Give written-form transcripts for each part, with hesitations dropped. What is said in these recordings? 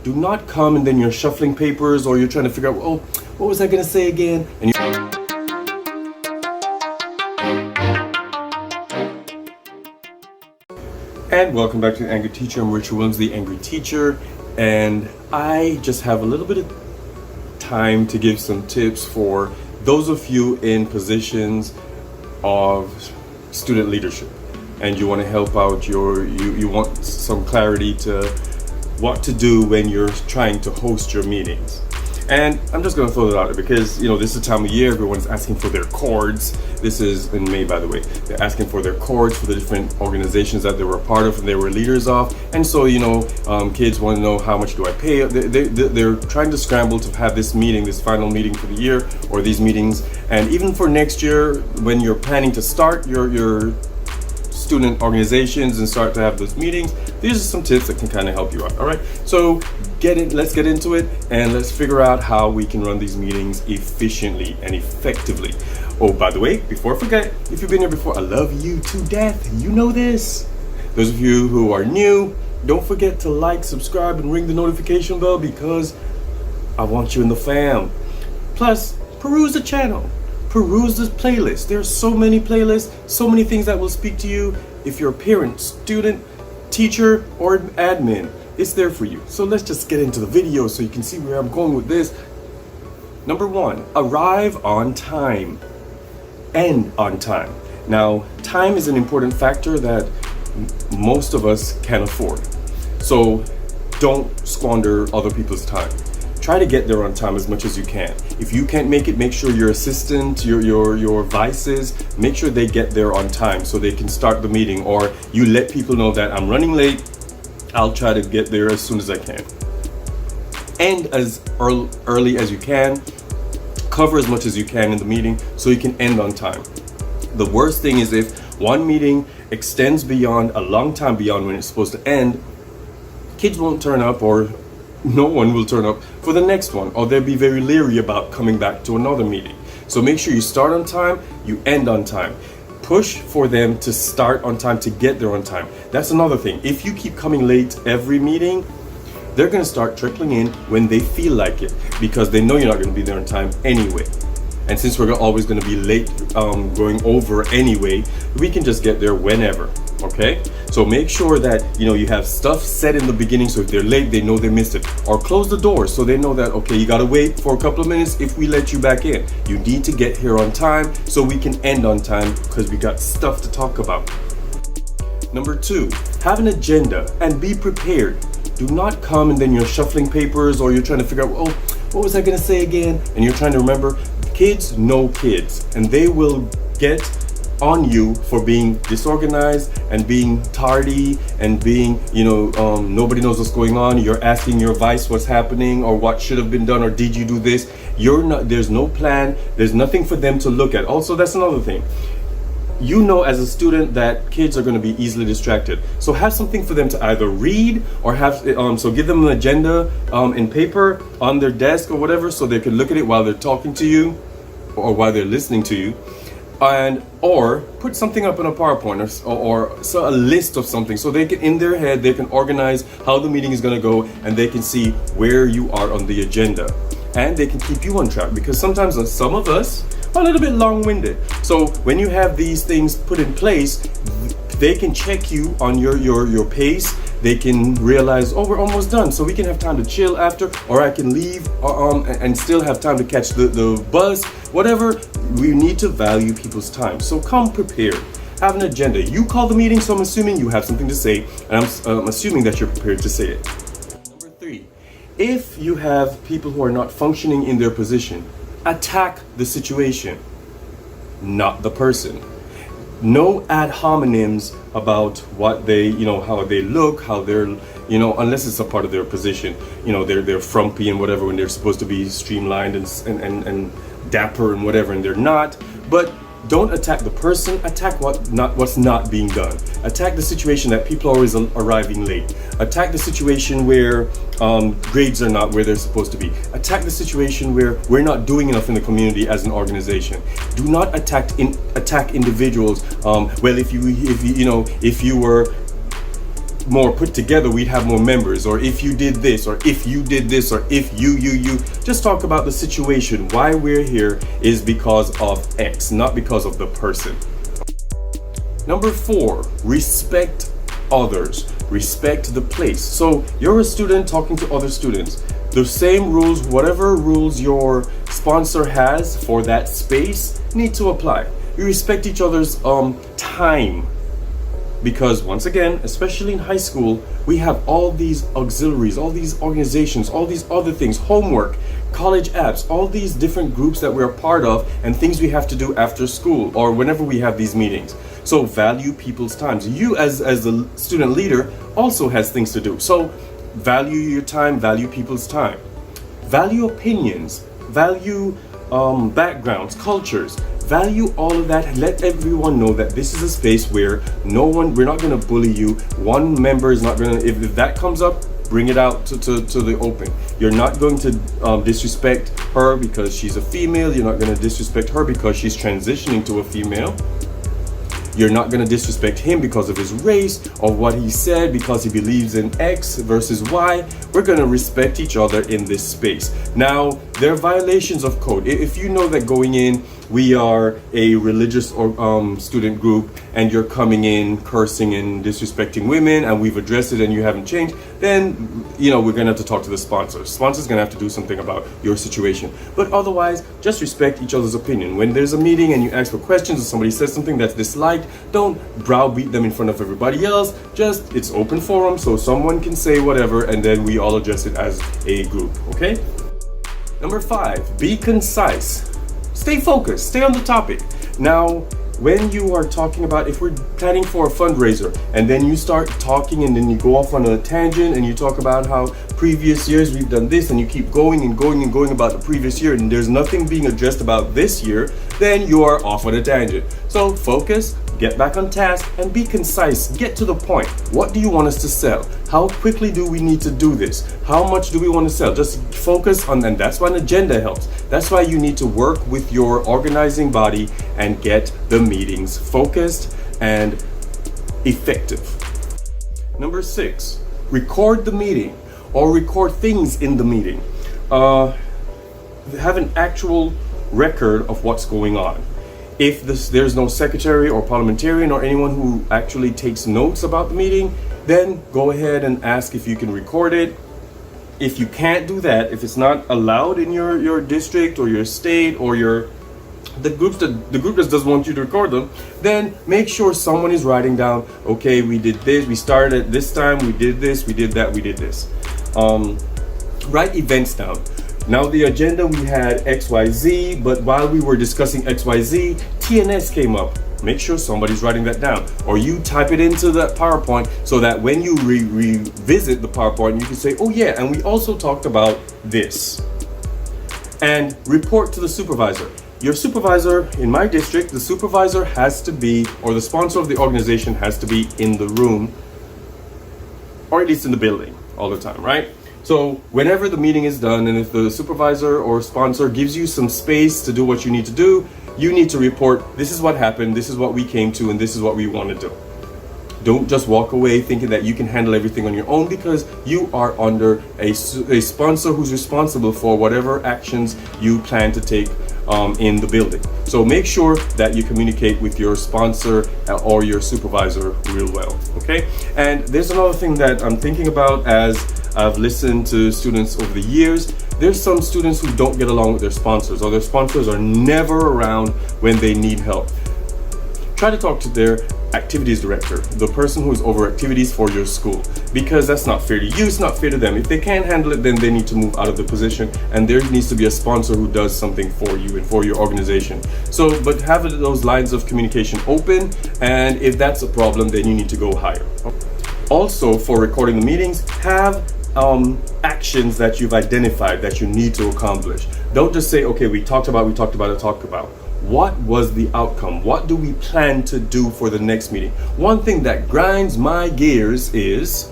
Do not come and then you're shuffling papers or you're trying to figure out, oh, what was I going to say again? And welcome back to The Angry Teacher. I'm Richard Williams, the Angry Teacher, and I just have a little bit of time to give some tips for those of you in positions of student leadership, and you want to help out you want some clarity to what to do when you're trying to host your meetings. And I'm just going to throw that out there because, this is the time of year everyone's asking for their cords. This is in May, by the way. They're asking for their cords for the different organizations that they were a part of and they were leaders of. And so, kids want to know, how much do I pay? They're trying to scramble to have this meeting, this final meeting for the year, or these meetings. And even for next year, when you're planning to start your student organizations and start to have those meetings, these are some tips that can kind of help you out. All right, so let's get into it and let's figure out how we can run these meetings efficiently and effectively. Oh, by the way, before I forget, if you've been here before, I love you to death. You know this. Those of you who are new, don't forget to like, subscribe, and ring the notification bell because I want you in the fam. Plus, peruse the channel. Peruse this playlist. There's so many playlists, so many things that will speak to you. If you're a parent, student, teacher, or admin, it's there for you. So let's just get into the video so you can see where I'm going with this. Number 1, arrive on time. End on time. Now, time is an important factor that most of us can afford. So don't squander other people's time. Try to get there on time as much as you can. If you can't make it, make sure your assistant, your vices, make sure they get there on time so they can start the meeting, or you let people know that I'm running late. I'll try to get there as soon as I can. End as early as you can. Cover as much as you can in the meeting so you can end on time. The worst thing is if one meeting extends beyond a long time beyond when it's supposed to end, kids won't turn up, or no one will turn up for the next one, or they'll be very leery about coming back to another meeting. So make sure you start on time, you end on time. Push for them to start on time, to get there on time. That's another thing. If you keep coming late every meeting, they're going to start trickling in when they feel like it, because they know you're not going to be there on time anyway. And since we're always going to be late going over anyway, we can just get there whenever. Okay, so make sure that you have stuff set in the beginning, so if they're late, they know they missed it. Or close the door so they know that, okay, you gotta wait for a couple of minutes if we let you back in. You need to get here on time so we can end on time, because we got stuff to talk about. Number 2, have an agenda and be prepared. Do not come and then you're shuffling papers or you're trying to figure out, oh, what was I gonna say again? And you're trying to remember. Kids know kids, and they will get on you for being disorganized and being tardy and being, nobody knows what's going on. You're asking your vice what's happening or what should have been done or did you do this. There's no plan. There's nothing for them to look at. Also, that's another thing. As a student that kids are going to be easily distracted. So have something for them to either read or have, so give them an agenda in paper on their desk or whatever, so they can look at it while they're talking to you or while they're listening to you. Or put something up in a PowerPoint or so a list of something, so they can, in their head, they can organize how the meeting is going to go, and they can see where you are on the agenda, and they can keep you on track, because sometimes some of us are a little bit long-winded. So when you have these things put in place, they can check you on your pace. They can realize, oh, we're almost done, so we can have time to chill after, or I can leave and still have time to catch the bus, whatever. We need to value people's time. So come prepared. Have an agenda. You call the meeting, so I'm assuming you have something to say, and I'm assuming that you're prepared to say it. Number 3, if you have people who are not functioning in their position, attack the situation, not the person. No ad hominems about what they, how they look, how they're, unless it's a part of their position, they're frumpy and whatever when they're supposed to be streamlined and dapper and whatever, and they're not. But don't attack the person, attack what's not being done. Attack the situation that people are always arriving late. Attack the situation where grades are not where they're supposed to be. Attack the situation where we're not doing enough in the community as an organization. Do not attack individuals. Well, if you were more put together, we'd have more members. Or if you did this, or if you did this, or if you. Just talk about the situation. Why we're here is because of X, not because of the person. Number 4, respect others. Respect the place. So you're a student talking to other students. The same rules, whatever rules your sponsor has for that space, need to apply. You respect each other's time. Because once again, especially in high school, we have all these auxiliaries, all these organizations, all these other things, homework, college apps, all these different groups that we're a part of and things we have to do after school or whenever we have these meetings. So value people's times. You as the student leader also has things to do. So value your time, value people's time. Value opinions, value backgrounds, cultures. Value all of that. Let everyone know that this is a space where we're not going to bully you. One member is not going to, if that comes up, bring it out to the open. You're not going to disrespect her because she's a female. You're not going to disrespect her because she's transitioning to a female. You're not going to disrespect him because of his race or what he said because he believes in X versus Y. We're going to respect each other in this space. Now, there are violations of code. If you know that going in, we are a religious student group and you're coming in cursing and disrespecting women and we've addressed it and you haven't changed, then we're gonna have to talk to the sponsor. Sponsor's gonna have to do something about your situation. But otherwise, just respect each other's opinion. When there's a meeting and you ask for questions or somebody says something that's disliked, don't browbeat them in front of everybody else. Just, it's open forum so someone can say whatever and then we all address it as a group, okay? Number 5, be concise. Stay focused, stay on the topic. Now, when you are talking about, if we're planning for a fundraiser and then you start talking and then you go off on a tangent and you talk about how previous years we've done this and you keep going and going and going about the previous year and there's nothing being addressed about this year, then you are off on a tangent. So focus, get back on task and be concise. Get to the point. What do you want us to sell? How quickly do we need to do this? How much do we want to sell? Just focus on, and that's why an agenda helps. That's why you need to work with your organizing body and get the meetings focused and effective. Number 6, record the meeting or record things in the meeting. Have an actual record of what's going on. If there's no secretary or parliamentarian or anyone who actually takes notes about the meeting, then go ahead and ask if you can record it. If you can't do that, if it's not allowed in your district or your state or the group that doesn't want you to record them, then make sure someone is writing down, okay, we did this, we started at this time, we did this, we did that, we did this. Write events down. Now the agenda, we had XYZ, but while we were discussing XYZ, TNS came up. Make sure somebody's writing that down. Or you type it into that PowerPoint so that when you revisit the PowerPoint, you can say, oh yeah, and we also talked about this. And report to the supervisor. Your supervisor, in my district, the supervisor has to be, or the sponsor of the organization has to be in the room, or at least in the building all the time, right? So whenever the meeting is done and if the supervisor or sponsor gives you some space to do what you need to do, you need to report, this is what happened, this is what we came to, and this is what we want to do. Don't just walk away thinking that you can handle everything on your own because you are under a sponsor who's responsible for whatever actions you plan to take in the building. So make sure that you communicate with your sponsor or your supervisor real well, okay? And there's another thing that I'm thinking about as I've listened to students over the years. There's some students who don't get along with their sponsors, or their sponsors are never around when they need help. Try to talk to their activities director, the person who's over activities for your school, because that's not fair to you, it's not fair to them. If they can't handle it, then they need to move out of the position, and there needs to be a sponsor who does something for you and for your organization. So, but have those lines of communication open, and if that's a problem, then you need to go higher. Also, for recording the meetings, have actions that you've identified that you need to accomplish. Don't just say, okay, we talked about. What was the outcome? What do we plan to do for the next meeting? One thing that grinds my gears is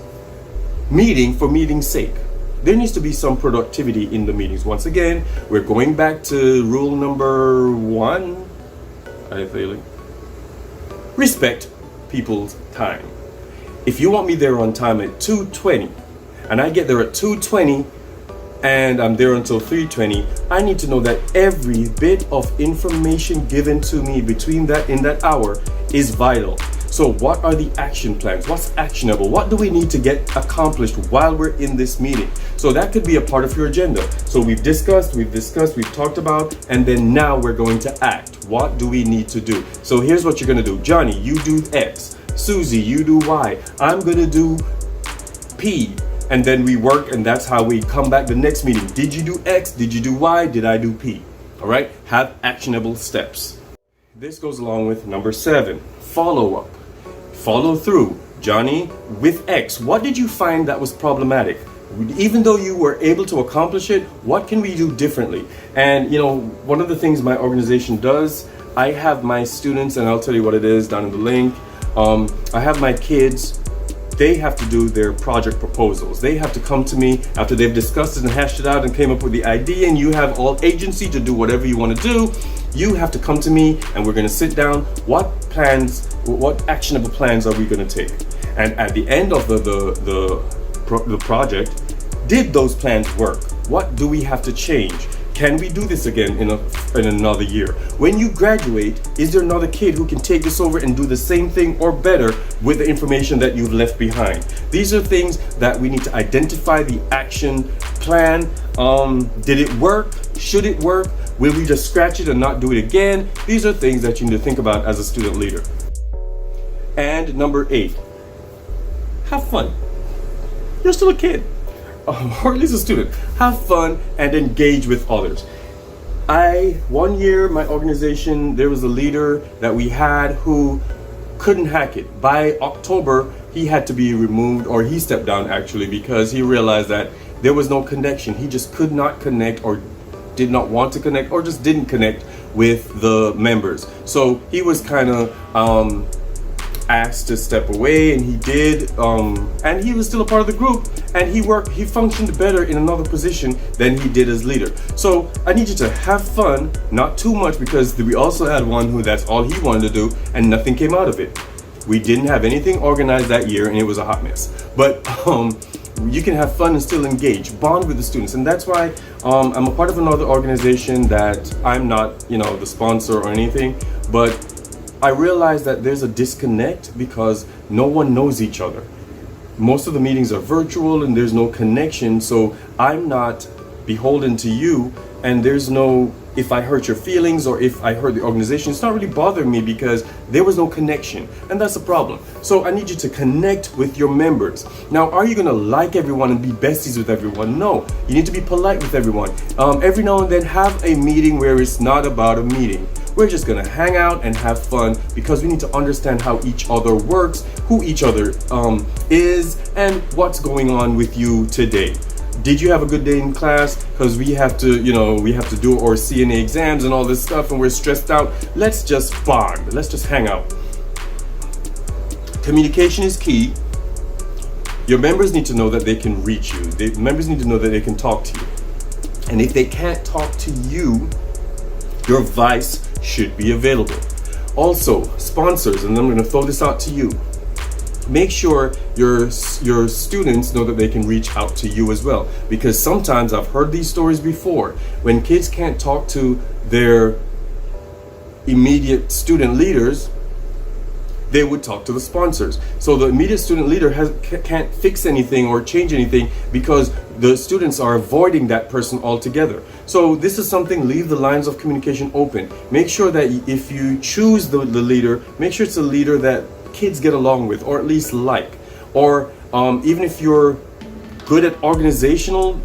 meeting for meeting's sake. There needs to be some productivity in the meetings. Once again, we're going back to rule number 1, I feel. Respect people's time. if you want me there on time at 2:20 and I get there at 2:20 and I'm there until 3:20, I need to know that every bit of information given to me between that in that hour is vital. So what are the action plans? What's actionable? What do we need to get accomplished while we're in this meeting? So that could be a part of your agenda. So we've discussed, we've talked about, and then now we're going to act. What do we need to do? So here's what you're gonna do. Johnny, you do X. Susie, you do Y. I'm gonna do P. And then we work, and that's how we come back the next meeting. Did you do X? Did you do Y? Did I do P? All right, have actionable steps. This goes along with number 7, follow up. Follow through. Johnny, with X, what did you find that was problematic? Even though you were able to accomplish it, what can we do differently? And one of the things my organization does, I have my students, and I'll tell you what it is down in the link. I have my kids, they have to do their project proposals. They have to come to me after they've discussed it and hashed it out and came up with the idea, and you have all agency to do whatever you want to do. You have to come to me and we're going to sit down. What actionable plans are we going to take? And at the end of the project, did those plans work? What do we have to change? Can we do this again in another year? When you graduate, is there another kid who can take this over and do the same thing or better with the information that you've left behind? These are things that we need to identify the action plan. Did it work? Should it work? Will we just scratch it and not do it again? These are things that you need to think about as a student leader. And number 8, have fun. You're still a kid. Or at least a student. Have fun and engage with others. One year, my organization, there was a leader that we had who couldn't hack it. By October, he had to be removed, or he stepped down actually, because he realized that there was no connection. He just could not connect, or did not want to connect, or just didn't connect with the members. So he was kind of asked to step away, and he did, and he was still a part of the group, and he functioned better in another position than he did as leader. So I need you to have fun, not too much, because we also had one who that's all he wanted to do and nothing came out of it. We didn't have anything organized that year and it was a hot mess. But you can have fun and still engage, bond with the students. And that's why I'm a part of another organization that I'm not the sponsor or anything, but I realize that there's a disconnect because no one knows each other. Most of the meetings are virtual and there's no connection, so I'm not beholden to you, and there's no, if I hurt your feelings or if I hurt the organization, it's not really bothering me because there was no connection, and that's a problem. So I need you to connect with your members. Now, are you gonna like everyone and be besties with everyone? No, you need to be polite with everyone. Every now and then have a meeting where it's not about a meeting. We're just gonna hang out and have fun because we need to understand how each other works, who each other is, and what's going on with you today. Did you have a good day in class? Because we have to do our CNA exams and all this stuff, and we're stressed out. Let's just bond. Let's just hang out. Communication is key. Your members need to know that they can reach you. Members need to know that they can talk to you. And if they can't talk to you, your advice should be available. Also, sponsors, and I'm going to throw this out to you. Make sure your students know that they can reach out to you as well, because sometimes I've heard these stories before. When kids can't talk to their immediate student leaders, they would talk to the sponsors. So the immediate student leader can't fix anything or change anything because the students are avoiding that person altogether. So this is something, leave the lines of communication open. Make sure that if you choose the leader, make sure it's a leader that kids get along with, or at least like. Or even if you're good at organizational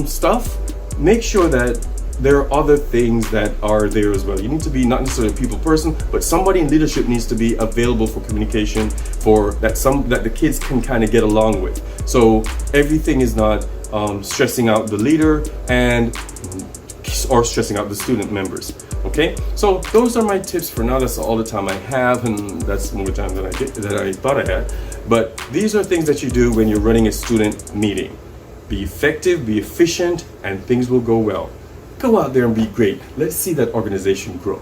stuff, make sure that there are other things that are there as well. You need to be not necessarily a people person, but somebody in leadership needs to be available for communication, for that the kids can kind of get along with. So everything is not stressing out the leader or stressing out the student members. Okay, so those are my tips for now. That's all the time I have, and that's more time than I thought I had. But these are things that you do when you're running a student meeting. Be effective, be efficient, and things will go well. Go out there and be great. Let's see that organization grow.